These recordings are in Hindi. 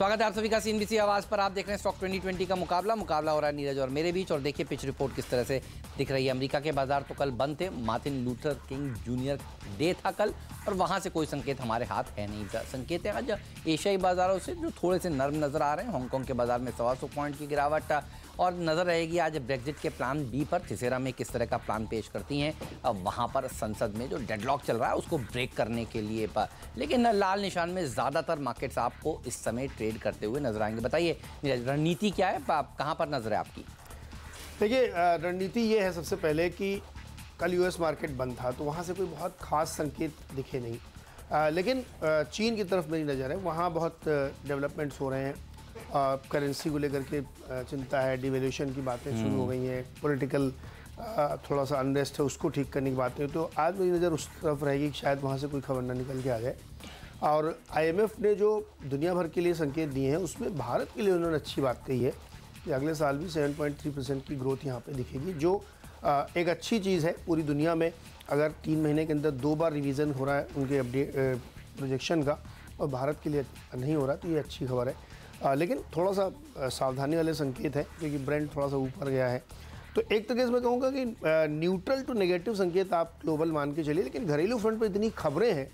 स्वागत है आप सभी का सीएनबीसी आवाज पर। आप देख रहे हैं स्टॉक 2020 का मुकाबला हो रहा है नीरज और मेरे बीच। और देखिए पिच रिपोर्ट किस तरह से दिख रही है। अमेरिका के बाजार तो कल बंद थे, Martin Luther king junior day था कल, और वहां से कोई संकेत हमारे हाथ है नहीं। संकेत है आज एशियाई बाजारों से जो थोड़े से नर्म नजर आ रहे हैं। हांगकांग के बाजार में 125 पॉइंट की गिरावट, और नजर रहेगी आज ब्रेक्जिट के प्लान बी पर। थिसेरा में किस तरह का प्लान पेश करती हैं अब वहां पर संसद में जो डेडलॉक चल रहा है उसको ब्रेक करने के लिए पर। लेकिन लाल निशान में ज्यादातर मार्केट्स आपको इस समय ट्रेड करते हुए नजर आएंगे। बताइए रणनीति क्या है, कहां पर नजर है आपकी? देखिए रणनीति ये है सबसे पहले कि कल यूएस मार्केट बंद था तो वहाँ से कोई बहुत खास संकेत दिखे नहीं, लेकिन चीन की तरफ मेरी नज़र है। वहाँ बहुत डेवलपमेंट्स हो रहे हैं, करेंसी को लेकर के चिंता है, डिवेल्यूशन की बातें शुरू हो गई हैं, पॉलिटिकल थोड़ा सा अनरेस्ट है, उसको ठीक करने की बातें। तो आज मेरी नज़र उस तरफ रहेगी कि शायद वहाँ से कोई खबर ना निकल के आ जाए। और आईएमएफ ने जो दुनिया भर के लिए संकेत दिए हैं उसमें भारत के लिए उन्होंने अच्छी बात कही है कि अगले साल भी 7.3% की ग्रोथ यहाँ पे दिखेगी, जो एक अच्छी चीज़ है पूरी दुनिया में। अगर 3 महीने के अंदर 2 बार रिवीजन हो रहा है उनके अपडेट प्रोजेक्शन का और भारत के लिए नहीं हो रहा तो ये अच्छी खबर है। लेकिन थोड़ा सा सावधानी वाले संकेत है क्योंकि ब्रेंट थोड़ा सा ऊपर गया है। तो एक तरीके से मैं कहूँगा कि न्यूट्रल टू नेगेटिव संकेत आप ग्लोबल मान के चलिए, लेकिन घरेलू फ्रंट पर इतनी खबरें हैं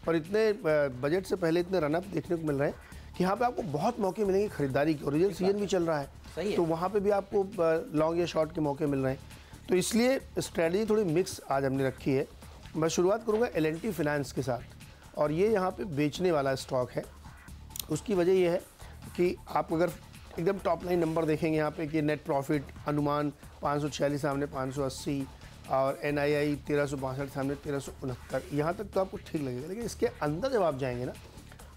और इतने बजट से पहले इतने रनअप देखने को मिल रहे हैं कि यहाँ पे आपको बहुत मौके मिलेंगे खरीदारी के, और रिजल्ट सीजन भी चल रहा है, तो वहाँ पे भी आपको लॉन्ग या शॉर्ट के मौके मिल रहे हैं। तो इसलिए स्ट्रैटेजी थोड़ी मिक्स आज हमने रखी है। मैं शुरुआत करूँगा L&T फाइनेंस के साथ, और ये यहाँ पे बेचने वाला स्टॉक है। उसकी वजह ये है कि आप अगर एकदम टॉप लाइन नंबर देखेंगे यहाँ पे कि नेट प्रॉफिट अनुमान 546 सामने 580 और NII 1362 सामने 1369, यहाँ तक तो आपको ठीक लगेगा। लेकिन इसके अंदर जब आप जाएंगे ना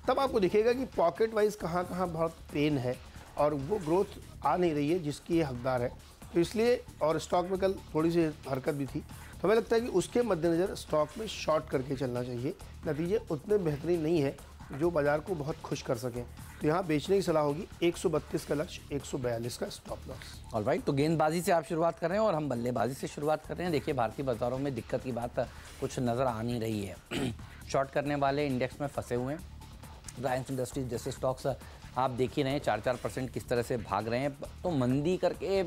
तब आपको दिखेगा कि पॉकेट वाइज कहाँ कहाँ बहुत पेन है और वो ग्रोथ आ नहीं रही है जिसकी ये हकदार है। तो इसलिए, और स्टॉक में कल थोड़ी सी हरकत भी थी, तो हमें लगता है कि उसके मद्देनज़र स्टॉक में शॉर्ट करके चलना चाहिए। नतीजे उतने बेहतरीन नहीं है जो बाजार को बहुत खुश कर सकें, तो यहाँ बेचने की सलाह होगी। 132 का लक्ष्य, 142 का स्टॉप लॉस। ऑलराइट, तो गेंदबाजी से आप शुरुआत कर रहे हैं और हम बल्लेबाजी से शुरुआत कर रहे हैं। देखिए भारतीय बाजारों में दिक्कत की बात कुछ नज़र आ नहीं रही है। शॉर्ट करने वाले इंडेक्स में फंसे हुए हैं। रिलायंस इंडस्ट्रीज जैसे स्टॉक्स आप देख ही रहे हैं 4% किस तरह से भाग रहे हैं। तो मंदी करके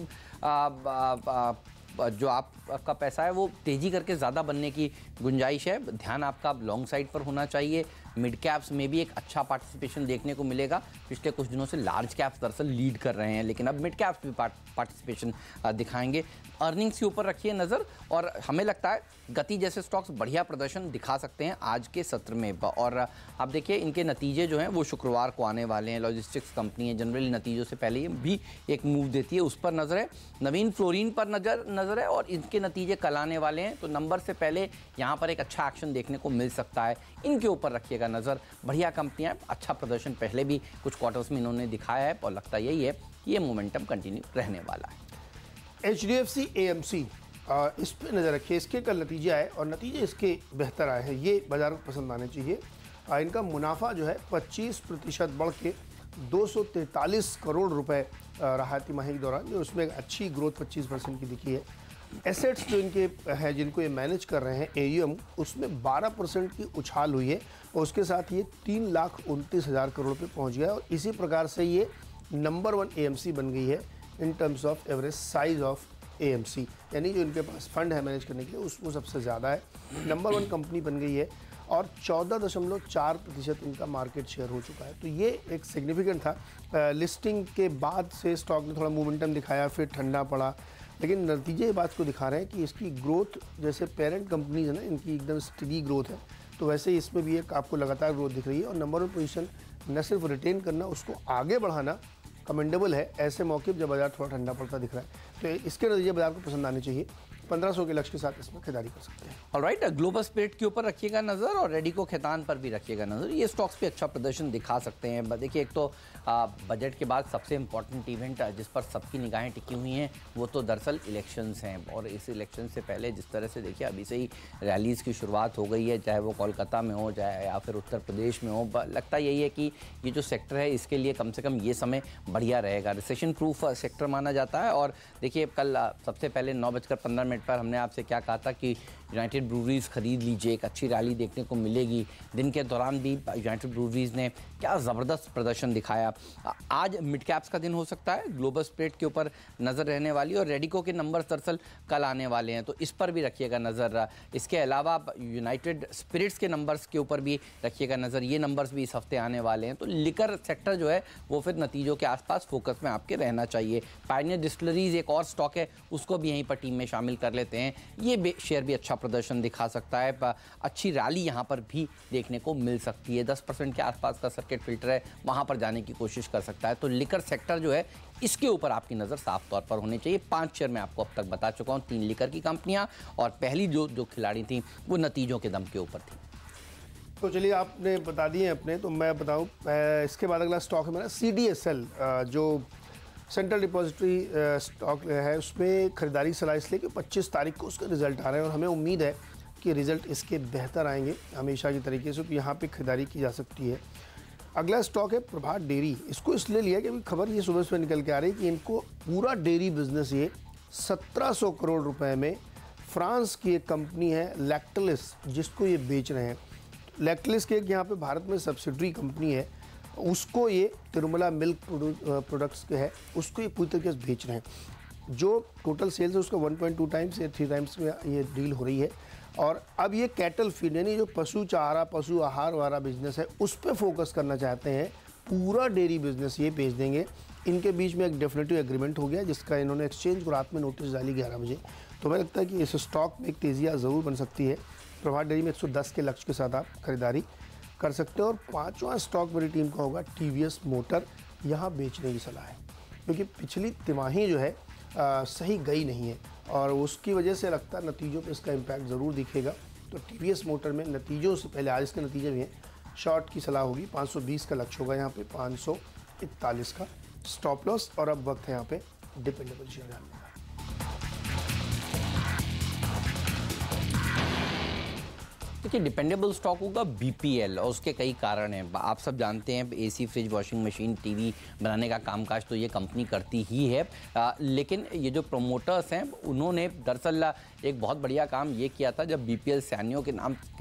जो आपका पैसा है वो तेज़ी करके ज़्यादा बनने की गुंजाइश है। ध्यान आपका लॉन्ग साइड पर होना चाहिए। मिड कैप्स में भी एक अच्छा पार्टिसिपेशन देखने को मिलेगा। पिछले कुछ दिनों से लार्ज कैप्स दरअसल लीड कर रहे हैं, लेकिन अब मिड कैप्स भी पार्टिसिपेशन दिखाएंगे। अर्निंग्स के ऊपर रखिए नज़र, और हमें लगता है गति जैसे स्टॉक्स बढ़िया प्रदर्शन दिखा सकते हैं आज के सत्र में। और आप देखिए इनके नतीजे जो हैं वो शुक्रवार को आने वाले हैं। लॉजिस्टिक्स कंपनी है, जनरली नतीजों से पहले ये भी एक मूव देती है, उस पर नज़र है। नवीन फ्लोरीन पर नज़र है और इनके नतीजे कल आने वाले हैं, तो नंबर से पहले यहाँ पर एक अच्छा एक्शन देखने को मिल सकता है। इनके ऊपर रखिएगा नज़र। बढ़िया कंपनियाँ, अच्छा प्रदर्शन पहले भी कुछ क्वार्टर्स में इन्होंने दिखाया है और लगता यही है कि ये मोमेंटम कंटिन्यू रहने वाला है। HDFC AMC इस पर नज़र रखिए। इसके कल नतीजे आए और नतीजे इसके बेहतर आए हैं, ये बाजार को पसंद आने चाहिए। इनका मुनाफा जो है 25% बढ़ के 243 करोड़ रुपए रहा तिमाही के दौरान, जो उसमें अच्छी ग्रोथ 25% की दिखी है। एसेट्स जो इनके हैं जिनको ये मैनेज कर रहे हैं AUM, उसमें 12% की उछाल हुई है और उसके साथ ये 3,29,000 करोड़ पे पहुंच गया। और इसी प्रकार से ये नंबर 1 AMC बन गई है in terms of average size of AMC, यानी जो इनके पास फंड है मैनेज करने के लिए उसको सबसे ज़्यादा है। नंबर 1 कंपनी बन गई है और 14.4% इनका मार्केट शेयर हो चुका है। तो ये एक सिग्निफिकेंट था। लिस्टिंग के बाद से स्टॉक ने थोड़ा मोमेंटम दिखाया, फिर ठंडा पड़ा, लेकिन नतीजे बात को दिखा रहे हैं कि इसकी ग्रोथ जैसे पेरेंट कंपनीज है ना, इनकी एकदम स्टेडी ग्रोथ है, तो वैसे ही इसमें भी एक आपको लगातार ग्रोथ दिख रही है। और नंबर 1 पोजीशन न सिर्फ रिटेन करना, उसको आगे बढ़ाना कमेंडेबल है ऐसे मौके जब बाजार थोड़ा ठंडा पड़ता दिख रहा है। तो इसके नतीजे बाजार को पसंद आने चाहिए। 1500 के लक्ष्य के साथ इसमें खरीदारी कर सकते हैं। ऑलराइट, ग्लोबल स्प्रेड के ऊपर रखिएगा नज़र और रेडिको खैतान पर भी रखिएगा नज़र। ये स्टॉक्स पे अच्छा प्रदर्शन दिखा सकते हैं। देखिए एक तो बजट के बाद सबसे इंपॉर्टेंट इवेंट जिस पर सबकी निगाहें टिकी हुई हैं वो तो दरअसल इलेक्शंस हैं। और इस इलेक्शन से पहले जिस तरह से देखिए अभी से ही रैलीज़ की शुरुआत हो गई है, चाहे वो कोलकाता में हो चाहे या फिर उत्तर प्रदेश में हो। लगता यही है कि ये जो सेक्टर है इसके लिए कम से कम ये समय बढ़िया रहेगा। रिसेशन प्रूफ सेक्टर माना जाता है। और देखिए कल सबसे पहले 9:15 पर हमने आपसे क्या कहा था कि यूनाइटेड ब्रूवरीज खरीद लीजिए, एक अच्छी रैली देखने को मिलेगी। दिन के दौरान भी यूनाइटेड ब्रूवरीज ने क्या ज़बरदस्त प्रदर्शन दिखाया। आज मिड कैप्स का दिन हो सकता है, ग्लोबल स्प्रेड के ऊपर नज़र रहने वाली, और रेडिको के नंबर्स दरअसल कल आने वाले हैं, तो इस पर भी रखिएगा नज़र। इसके अलावा यूनाइटेड स्पिरिट्स के नंबर्स के ऊपर भी रखिएगा नज़र, ये नंबर्स भी इस हफ्ते आने वाले हैं। तो लिकर सेक्टर जो है वो फिर नतीजों के आसपास फोकस में आपके रहना चाहिए। पायनियर डिस्टिलरीज एक और स्टॉक है, उसको भी यहीं पर टीम में शामिल कर लेते हैं। ये शेयर भी अच्छा प्रदर्शन दिखा सकता है, अच्छी रैली यहाँ पर भी देखने को मिल सकती है। 10% के आसपास का सर्किट फिल्टर है, वहाँ पर जाने की कोशिश कर सकता है। तो लिकर सेक्टर जो है इसके ऊपर आपकी नज़र साफ तौर पर होनी चाहिए। 5 शेयर मैं आपको अब तक बता चुका हूँ, 3 लिकर की कंपनियां, और पहली जो खिलाड़ी थी वो नतीजों के दम के ऊपर थी। तो चलिए आपने बता दिए अपने, तो मैं बताऊं इसके बाद अगला स्टॉक है मेरा CDSL, जो सेंट्रल डिपॉजिटरी स्टॉक है, उसमें खरीदारी सलाह इसलिए कि 25 तारीख को उसके रिजल्ट आ रहे हैं और हमें उम्मीद है कि रिजल्ट इसके बेहतर आएंगे हमेशा की तरीके से, तो यहाँ पे खरीदारी की जा सकती है। अगला स्टॉक है प्रभात डेयरी। इसको इसलिए लिया कि अभी खबर ये सुबह से निकल के आ रही है कि इनको पूरा डेयरी बिजनेस ये 1700 करोड़ रुपए में फ्रांस की एक कंपनी है लैक्टलिस, जिसको ये बेच रहे हैं। लैक्टलिस की एक यहाँ पे भारत में सब्सिडरी कंपनी है, उसको ये तिरुमला मिल्क प्रोडक्ट्स के है, उसको ये पूरी तरीके से बेच रहे हैं। जो टोटल सेल्स है उसका 1.2 टाइम्स या 3 टाइम्स में ये डील हो रही है। और अब ये कैटल फीड यानी जो पशु चारा, पशु आहार वाला बिजनेस है, उस पर फोकस करना चाहते हैं। पूरा डेयरी बिजनेस ये बेच देंगे। इनके बीच में एक डेफिनेटिव एग्रीमेंट हो गया, जिसका इन्होंने एक्सचेंज को रात में नोटिस डाली 11 बजे। तो मुझे लगता है कि इस स्टॉक में एक तेजियाँ ज़रूर बन सकती है। प्रभात डेयरी में 110 के लक्ष्य के साथ आप खरीदारी कर सकते हो। और 5वां स्टॉक मेरी टीम का होगा TVS मोटर। यहाँ बेचने की सलाह है, क्योंकि पिछली तिमाही जो है सही गई नहीं है, और उसकी वजह से लगता है नतीजों पे इसका इम्पैक्ट ज़रूर दिखेगा। तो TVS मोटर में नतीजों से पहले, आज इसके नतीजे भी हैं, शॉर्ट की सलाह होगी। 520 का लक्ष्य होगा यहाँ पे, 541 का स्टॉप लॉस। और अब वक्त है यहाँ पे डिपेंडेबल शेयर डालने का। देखिए, डिपेंडेबल स्टॉक होगा BPL, और उसके कई कारण हैं। आप सब जानते हैं AC, fridge, washing machine, TV बनाने का कामकाज तो ये कंपनी करती ही है। लेकिन ये जो प्रमोटर्स हैं उन्होंने दरअसल एक बहुत बढ़िया काम ये किया था, जब BPL सैनियों के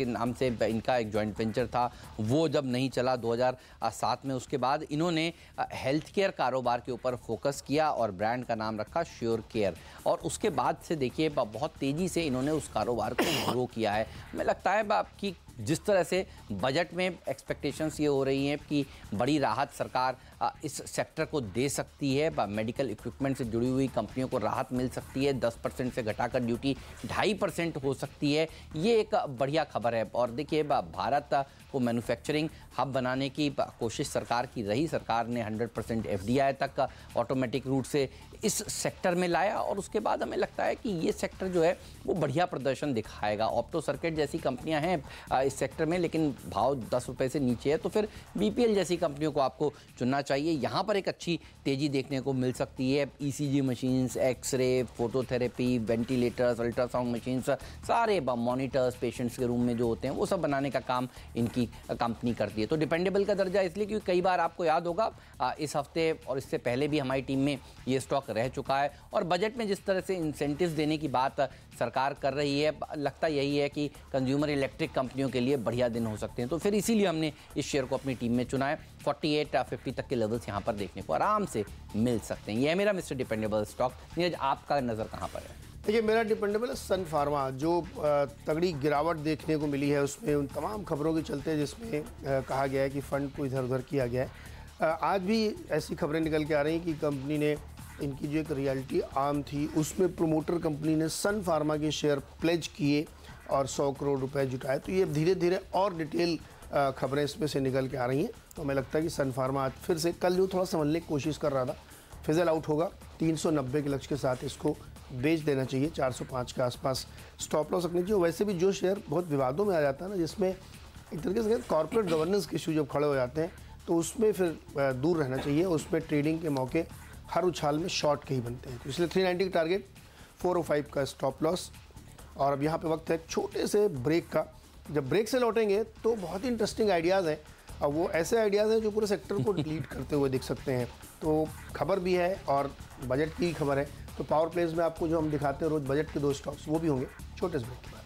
नाम से इनका एक जॉइंट वेंचर था, वो जब नहीं चला 2007 में, उसके बाद इन्होंने हेल्थ केयर कारोबार के ऊपर फोकस किया और ब्रांड का नाम रखा श्योर केयर। और उसके बाद से देखिए बहुत तेज़ी से इन्होंने उस कारोबार को ग्रो किया है। हमें लगता है आपकी जिस तरह से बजट में एक्सपेक्टेशंस ये हो रही हैं कि बड़ी राहत सरकार इस सेक्टर को दे सकती है, मेडिकल इक्विपमेंट से जुड़ी हुई कंपनियों को राहत मिल सकती है, 10% से घटाकर ड्यूटी 2.5% हो सकती है, ये एक बढ़िया खबर है। और देखिए, भारत को मैन्युफैक्चरिंग हब बनाने की कोशिश सरकार की रही। सरकार ने 100% FDI तक ऑटोमेटिक रूट से इस सेक्टर में लाया, और उसके बाद हमें लगता है कि ये सेक्टर जो है वो बढ़िया प्रदर्शन दिखाएगा। ऑप्टो सर्किट जैसी कंपनियां हैं इस सेक्टर में, लेकिन भाव 10 रुपये से नीचे है, तो फिर BPL जैसी कंपनियों को आपको चुनना चाहिए। यहाँ पर एक अच्छी तेज़ी देखने को मिल सकती है। ECG machines, X-ray, phototherapy, ventilators, ultrasound machines, सारे मॉनिटर्स पेशेंट्स के रूम में जो होते हैं वो सब बनाने का काम इनकी कंपनी करती है। तो डिपेंडेबल का दर्जा इसलिए क्योंकि कई बार आपको याद होगा इस हफ्ते और इससे पहले भी हमारी टीम में ये स्टॉक रह चुका है। और बजट में जिस तरह से इंसेंटिव्स देने की बात सरकार कर रही है, लगता यही है कि कंज्यूमर इलेक्ट्रिक कंपनियों के लिए बढ़िया दिन हो सकते हैं। तो फिर इसीलिए हमने इस शेयर को अपनी टीम में चुना है। 48-50 तक के लेवल्स यहाँ पर देखने को आराम से मिल सकते हैं। यह है मेरा मिस्टर डिपेंडेबल स्टॉक। नीरज, आपका नज़र कहाँ पर है? देखिए, मेरा डिपेंडेबल है सन फार्मा, जो तगड़ी गिरावट देखने को मिली है उसमें उन तमाम खबरों के चलते जिसमें कहा गया है कि फ़ंड को इधर उधर किया गया है। आज भी ऐसी खबरें निकल के आ रही हैं कि कंपनी ने, इनकी जो एक रियल्टी आर्म थी उसमें प्रोमोटर कंपनी ने सन फार्मा के शेयर प्लेज किए और 100 करोड़ रुपए जुटाए। तो ये धीरे धीरे और डिटेल खबरें इसमें से निकल के आ रही हैं। तो हमें लगता है कि सन फार्मा आज फिर से, कल जो थोड़ा समझने की कोशिश कर रहा था, फिजल आउट होगा। 390 के लक्ष्य के साथ इसको बेच देना चाहिए, 405 के आसपास स्टॉप लॉस रखनी चाहिए। वैसे भी जो शेयर बहुत विवादों में आ जाता है ना, जिसमें एक तरीके से कॉर्पोरेट गवर्नेंस के इशू जब खड़े हो जाते हैं, तो उसमें फिर दूर रहना चाहिए। उसमें ट्रेडिंग के मौके हर उछाल में शॉर्ट के ही बनते हैं। तो इसलिए 390 का टारगेट, 405 का स्टॉप लॉस। और अब यहाँ पे वक्त है एक छोटे से ब्रेक का। जब ब्रेक से लौटेंगे तो बहुत ही इंटरेस्टिंग आइडियाज़ हैं, और वो ऐसे आइडियाज़ हैं जो पूरे सेक्टर को लीड करते हुए दिख सकते हैं। तो खबर भी है और बजट की खबर है। तो पावर प्लेस में आपको जो हम दिखाते हैं रोज़ बजट के 2 स्टॉक्स, वो भी होंगे छोटे से ब्रेक के बाद।